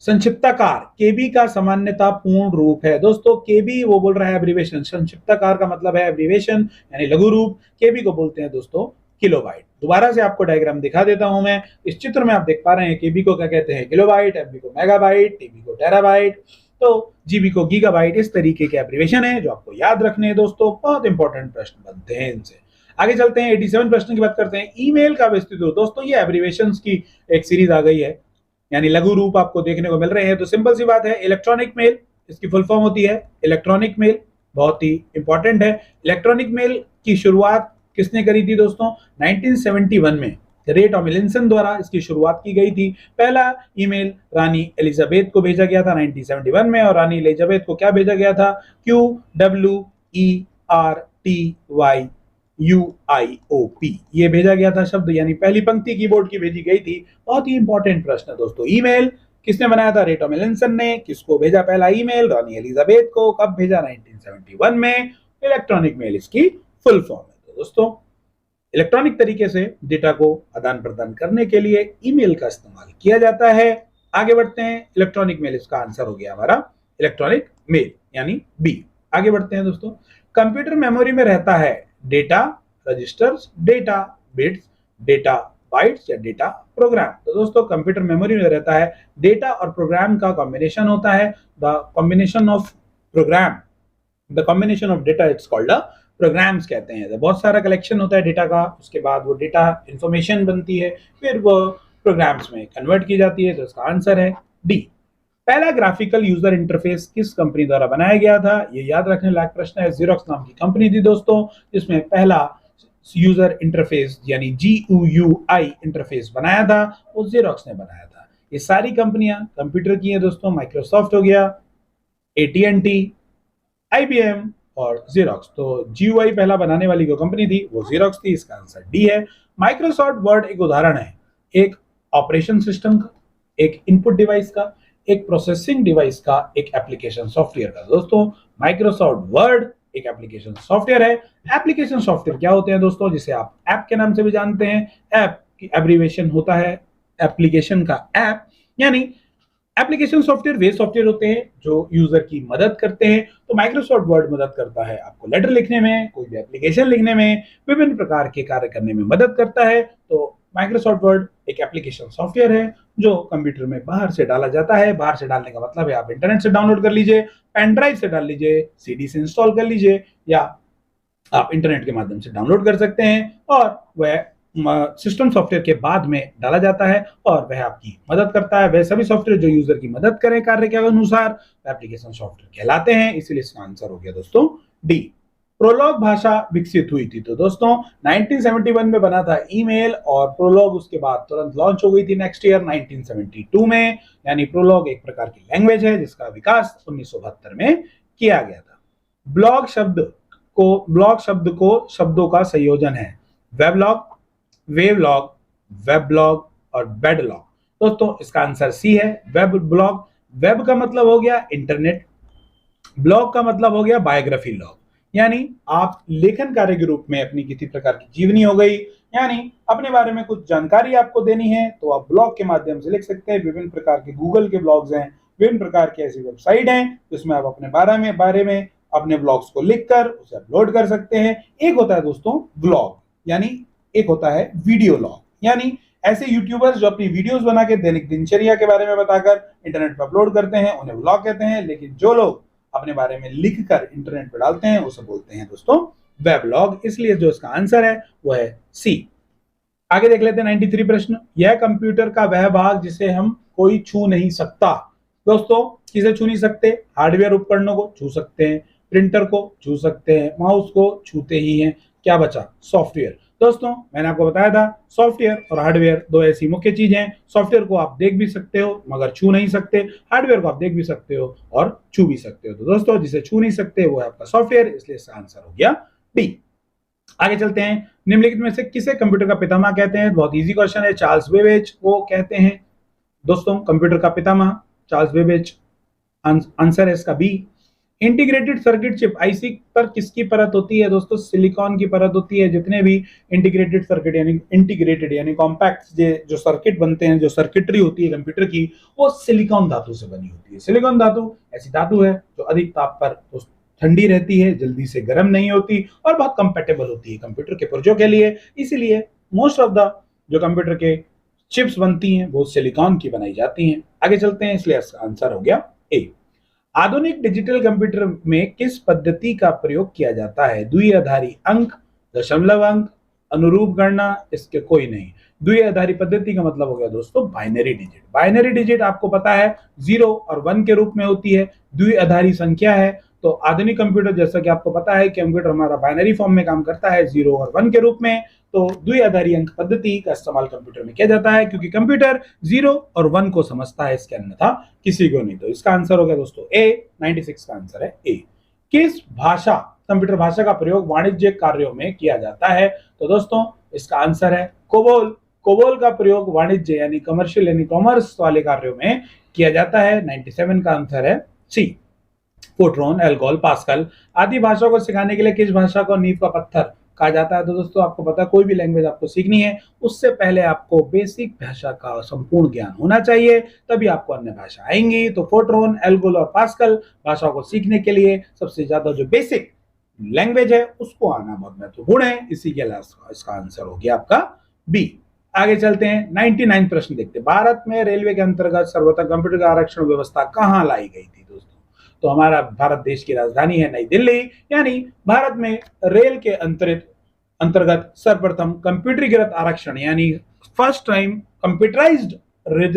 Speaker 1: संक्षिप्ताकार KB का सामान्यता पूर्ण रूप है। दोस्तों KB वो बोल रहा है एब्रिविएशन, संक्षिप्ताकार का मतलब है एब्रिविएशन यानी लघु रूप। KB को बोलते हैं दोस्तों किलोबाइट। दोबारा से आपको डायग्राम दिखा देता हूं मैं। इस चित्र में आप देख पा रहे हैं KB को क्या कहते हैं, किलोबाइट, MB को मेगाबाइट, TB को टेराबाइट, तो GB को गीगाबाइट। इस तरीके के एब्रिविएशन है जो आपको याद रखने हैं दोस्तों, बहुत इंपॉर्टेंट प्रश्न बनते हैं इनसे। आगे चलते हैं, 87 प्रश्न की बात करते हैं। ईमेल का विस्तृत रूप। दोस्तों ये एब्रिविएशंस की एक सीरीज आ गई है, यानी लघु रूप आपको देखने को मिल रहे हैं। तो सिंपल सी बात है, इलेक्ट्रॉनिक मेल इसकी फुल फॉर्म होती है इलेक्ट्रॉनिक मेल, बहुत ही इंपॉर्टेंट है। इलेक्ट्रॉनिक मेल की शुरुआत किसने करी थी दोस्तों? 1971 में रे टॉमिलिंसन द्वारा इसकी शुरुआत की गई थी। पहला ईमेल रानी एलिजाबेथ को भेजा गया था 1971 में, और रानी एलिजाबेथ को क्या भेजा गया था? QWERTYUIOP ये भेजा गया था शब्द, यानी पहली पंक्ति कीबोर्ड की भेजी गई थी। बहुत ही इंपॉर्टेंट प्रश्न है दोस्तों। ईमेल किसने बनाया था? रे टॉमिलिंसन ने। किसको भेजा पहला ईमेल? रानी एलिजाबेथ को। कब भेजा? 1971 में। इलेक्ट्रॉनिक मेल इसकी फुल फॉर्म है। तो दोस्तों इलेक्ट्रॉनिक तरीके से डेटा को आदान प्रदान करने के लिए ईमेल का इस्तेमाल किया जाता है। आगे बढ़ते हैं, इलेक्ट्रॉनिक मेल इसका आंसर हो गया हमारा इलेक्ट्रॉनिक मेल यानी B। आगे बढ़ते हैं दोस्तों। कंप्यूटर मेमोरी में रहता है data registers, data bits, data bytes या डेटा प्रोग्राम। तो दोस्तों कंप्यूटर मेमोरी में रहता है डेटा और प्रोग्राम का कॉम्बिनेशन होता है। The combination of program, the combination of data it's called a programs कहते हैं। बहुत सारा कलेक्शन होता है डेटा का, उसके बाद वो डेटा इंफॉर्मेशन बनती है, फिर वो प्रोग्राम्स में कन्वर्ट की जाती है। तो इसका आंसर है D। पहला ग्राफिकल यूजर इंटरफेस किस कंपनी द्वारा बनाया गया था? ये याद रखने लायक प्रश्न है। जेरोक्स नाम की कंपनी थी दोस्तों, जिसमें पहला यूजर इंटरफेस यानी GUI इंटरफेस बनाया था, वो जेरोक्स ने बनाया था। ये सारी कंपनियां कंप्यूटर की हैं दोस्तों। माइक्रोसॉफ्ट हो गया, AT&T, IBM और जेरोक्स। तो GUI पहला बनाने वाली जो कंपनी थी वो जेरोक्स थी। इसका आंसर D है। माइक्रोसॉफ्ट वर्ड एक उदाहरण है एक ऑपरेशन सिस्टम का, एक इनपुट डिवाइस का, एक प्रोसेसिंग डिवाइस का, एक एप्लीकेशन सॉफ्टवेयर का। दोस्तों माइक्रोसॉफ्ट वर्ड एक एप्लीकेशन सॉफ्टवेयर है। एप्लीकेशन सॉफ्टवेयर क्या होते हैं दोस्तों? जिसे आप ऐप के नाम से भी जानते हैं। ऐप की एब्रिविएशन होता है एप्लीकेशन का ऐप, यानी एप्लीकेशन सॉफ्टवेयर वे सॉफ्टवेयर होते हैं जो यूजर की मदद करते हैं। तो माइक्रोसॉफ्ट वर्ड मदद करता है आपको लेटर लिखने में, कोई भी एप्लीकेशन लिखने में, विभिन्न प्रकार के कार्य करने में मदद करता है। तो माइक्रोसॉफ्ट वर्ड एक एप्लीकेशन सॉफ्टवेयर है जो कंप्यूटर में बाहर से डाला जाता है। बाहर से डालने का मतलब है आप इंटरनेट से डाउनलोड कर लीजिए, पेन ड्राइव से डाल लीजिए, सीडी से इंस्टॉल कर लीजिए, या आप इंटरनेट के माध्यम से डाउनलोड कर सकते हैं, और वह सिस्टम सॉफ्टवेयर के बाद में डाला जाता है और वह आपकी मदद करता है। वह सभी सॉफ्टवेयर जो यूजर की मदद करें कार्य के अनुसार एप्लीकेशन सॉफ्टवेयर कहलाते हैं। इसलिए इसका आंसर हो गया दोस्तों डी। प्रोलॉग भाषा विकसित हुई थी तो दोस्तों 1971 में बना था ईमेल, और प्रोलॉग उसके बाद तुरंत लॉन्च हो गई थी नेक्स्ट ईयर 1972 में। यानी प्रोलॉग एक प्रकार की लैंग्वेज है जिसका विकास 1972 में किया गया था। ब्लॉग शब्द को शब्दों का संयोजन है। वेबलॉग, वेवलॉग, वेबलॉग और बेडलॉग। दोस्तों इसका आंसर सी है, वेब ब्लॉग। वेब का मतलब हो गया इंटरनेट, ब्लॉग का मतलब हो गया बायोग्राफी लॉग, यानी आप लेखन कार्य के रूप में अपनी किसी प्रकार की जीवनी हो गई, यानी अपने बारे में कुछ जानकारी आपको देनी है तो आप ब्लॉग के माध्यम से लिख सकते हैं। विभिन्न प्रकार के गूगल के ब्लॉग्स हैं, विभिन्न प्रकार की ऐसी वेबसाइट हैं जिसमें आप अपने बारे में अपने ब्लॉग्स को लिखकर उसे अपलोड कर सकते हैं। एक होता है दोस्तों व्लॉग, यानी एक होता है वीडियो लॉग, यानी ऐसे यूट्यूबर्स जो अपनी वीडियोस बना के दैनिक दिनचर्या के बारे में बताकर इंटरनेट पर अपलोड करते हैं उन्हें व्लॉग कहते हैं। लेकिन जो लोग अपने बारे में लिखकर इंटरनेट पर डालते हैं उसे बोलते हैं दोस्तों वेबलॉग। इसलिए जो इसका आंसर है वो है सी। आगे देख लेते हैं 93 प्रश्न। यह कंप्यूटर का वह भाग जिसे हम कोई छू नहीं सकता। दोस्तों किसे छू नहीं सकते? हार्डवेयर उपकरणों को छू सकते हैं, प्रिंटर को छू सकते हैं, माउस को छूते ही हैं। क्या बचा? सॉफ्टवेयर। दोस्तों मैंने आपको बताया था सॉफ्टवेयर और हार्डवेयर दो ऐसी मुख्य चीजें हैं। सॉफ्टवेयर को आप देख भी सकते हो मगर छू नहीं सकते, हार्डवेयर को आप देख भी सकते हो और छू भी सकते हो। तो दोस्तों जिसे छू नहीं सकते वो है आपका सॉफ्टवेयर, इसलिए इसका आंसर हो गया डी। आगे चलते हैं। निम्नलिखित में से किसे कंप्यूटर का पितामह कहते हैं? बहुत इजी क्वेश्चन है। चार्ल्स बेबेज को कहते हैं दोस्तों कंप्यूटर का पितामह, चार्ल्स बेबेज। आंसर है इसका B. Integrated circuit chip IC पर किसकी परत होती है? दोस्तों सिलिकॉन की परत होती है। जितने भी इंटीग्रेटेड सर्किट यानी इंटीग्रेटेड यानी कॉम्पैक्ट जो सर्किट बनते हैं, जो सर्किटरी होती है कंप्यूटर की, वो सिलिकॉन धातु से बनी होती है। सिलिकॉन धातु ऐसी धातु है जो अधिक ताप पर ठंडी रहती है, जल्दी से गर्म नहीं होती और बहुत कंपेटेबल होती है कंप्यूटर के पुर्जों के लिए। इसीलिए मोस्ट ऑफ द जो कंप्यूटर के चिप्स बनती हैं वो सिलिकॉन की बनाई जाती हैं। आगे चलते हैं, इसलिए इसका आंसर हो गया ए। आधुनिक डिजिटल कंप्यूटर में किस पद्धति का प्रयोग किया जाता है? द्विआधारी अंक, दशमलव अंक, अनुरूप गणना, इसके कोई नहीं। द्विआधारी पद्धति का मतलब हो गया दोस्तों बाइनरी डिजिट। बाइनरी डिजिट आपको पता है 0 और 1 के रूप में होती है। द्विआधारी संख्या है तो आधुनिक कंप्यूटर, जैसा कि आपको पता है कि कंप्यूटर हमारा बाइनरी फॉर्म में काम करता है 0 और 1 के रूप में, तो द्विआधारी अंक पद्धति का इस्तेमाल कंप्यूटर में किया जाता है क्योंकि कंप्यूटर 0 और 1 को समझता है, इसके अन्यथा किसी को नहीं। तो इसका आंसर हो गया दोस्तों ए। 96 का आंसर है ए। किस भाषा, कंप्यूटर भाषा का प्रयोग वाणिज्यिक कार्यों में किया जाता है? तो दोस्तों इसका आंसर है कोबोल। कोबोल का प्रयोग वाणिज्य यानी कमर्शियल यानी कॉमर्स वाले कार्यों में किया जाता है। 97 का आंसर है सी। फोर्ट्रॉन, एल्गोल, पास्कल आदि भाषा को सिखाने के लिए किस भाषा को नींव का पत्थर कहा जाता है? तो दोस्तों आपको पता है कोई भी लैंग्वेज आपको सीखनी है उससे पहले आपको बेसिक भाषा का संपूर्ण ज्ञान होना चाहिए, तभी आपको अन्य भाषा आएंगी। तो फोर्ट्रॉन, एल्गोल और पास्कल भाषा को सीखने के लिए सबसे ज्यादा जो बेसिक लैंग्वेज है उसको आना बहुत महत्वपूर्ण है। इसी के अलावा इसका आंसर हो गया आपका बी। आगे चलते हैं 99 प्रश्न देखते हैं। भारत में रेलवे के अंतर्गत सर्वोत्तम कंप्यूटर आरक्षण व्यवस्था कहाँ लाई गई थी? दोस्तों तो हमारा भारत देश की राजधानी है नई दिल्ली, यानी भारत में रेल के अंतर्गत सर्वप्रथम कंप्यूटरीकृत आरक्षण यानी first time computerised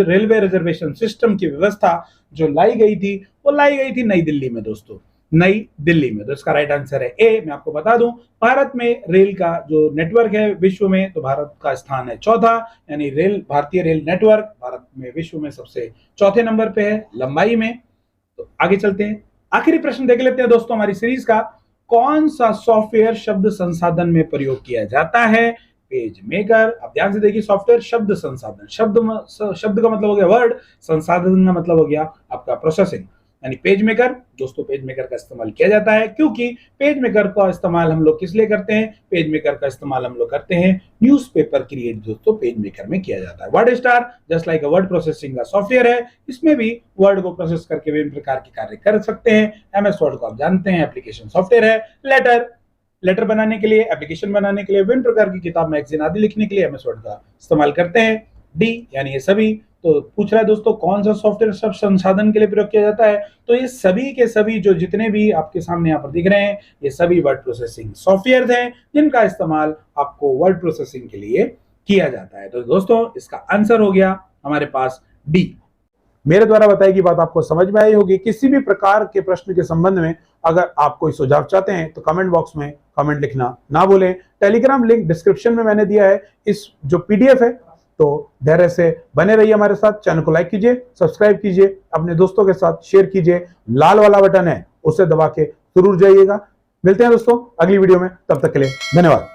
Speaker 1: railway reservation system की व्यवस्था जो लाई गई थी वो लाई गई थी नई दिल्ली में। दोस्तों नई दिल्ली में, तो इसका राइट आंसर है ए। मैं आपको बता दूं भारत में रेल का जो नेटवर्क है विश्व में, तो भारत का स्थान है चौथा, यानी भारतीय रेल नेटवर्क भारत में विश्व में सबसे चौथे नंबर पे है लंबाई में। तो आगे चलते हैं, आखिरी प्रश्न देख लेते हैं दोस्तों हमारी सीरीज का। कौन सा सॉफ्टवेयर शब्द संसाधन में प्रयोग किया जाता है? Page maker. अब ध्यान से देखिए, सॉफ्टवेयर शब्द संसाधन, शब्द का मतलब हो गया वर्ड, संसाधन का मतलब हो गया आपका प्रोसेसिंग, यानी पेज मेकर। दोस्तों पेज मेकर का इस्तेमाल किया जाता है क्योंकि पेज मेकर का इस्तेमाल हम लोग किस लिए करते हैं? पेज मेकर का इस्तेमाल हम लोग करते हैं न्यूज़पेपर क्रिएट दोस्तों पेज मेकर में किया जाता है। Word star just like word processing का सॉफ्टवेयर है, इसमें भी वर्ड को प्रोसेस करके विभिन्न प्रकार के कार्य कर सकते हैं। एमएस वर्ड को आप जानते हैं एप्लीकेशन सॉफ्टवेयर है। लेटर लेटर बनाने के लिए, एप्लीकेशन बनाने के लिए, विभिन्न प्रकार की किताब, मैगजीन आदि लिखने के लिए एमएस वर्ड का इस्तेमाल करते हैं। डी यानी ये सभी। तो पूछ रहा है दोस्तों कौन सा सॉफ्टवेयर सब संसाधन के लिए प्रयोग किया जाता है, तो ये सभी के सभी जो जितने भी आपके सामने यहाँ पर दिख रहे हैं ये सभी वर्ड प्रोसेसिंग सॉफ्टवेयर हैं जिनका इस्तेमाल आपको वर्ड प्रोसेसिंग के लिए किया जाता है। तो दोस्तों इसका आंसर हो गया हमारे पास डी। मेरे द्वारा बताई गई बात आपको समझ में आई होगी। किसी भी प्रकार के प्रश्न के संबंध में अगर आप कोई सुझाव चाहते हैं तो कमेंट बॉक्स में कमेंट लिखना ना भूलें। टेलीग्राम लिंक डिस्क्रिप्शन में मैंने दिया है, इस जो पीडीएफ है। तो धैर्य से बने रहिए हमारे साथ। चैनल को लाइक कीजिए, सब्सक्राइब कीजिए, अपने दोस्तों के साथ शेयर कीजिए। लाल वाला बटन है उसे दबा के जरूर जाइएगा। मिलते हैं दोस्तों अगली वीडियो में, तब तक के लिए धन्यवाद।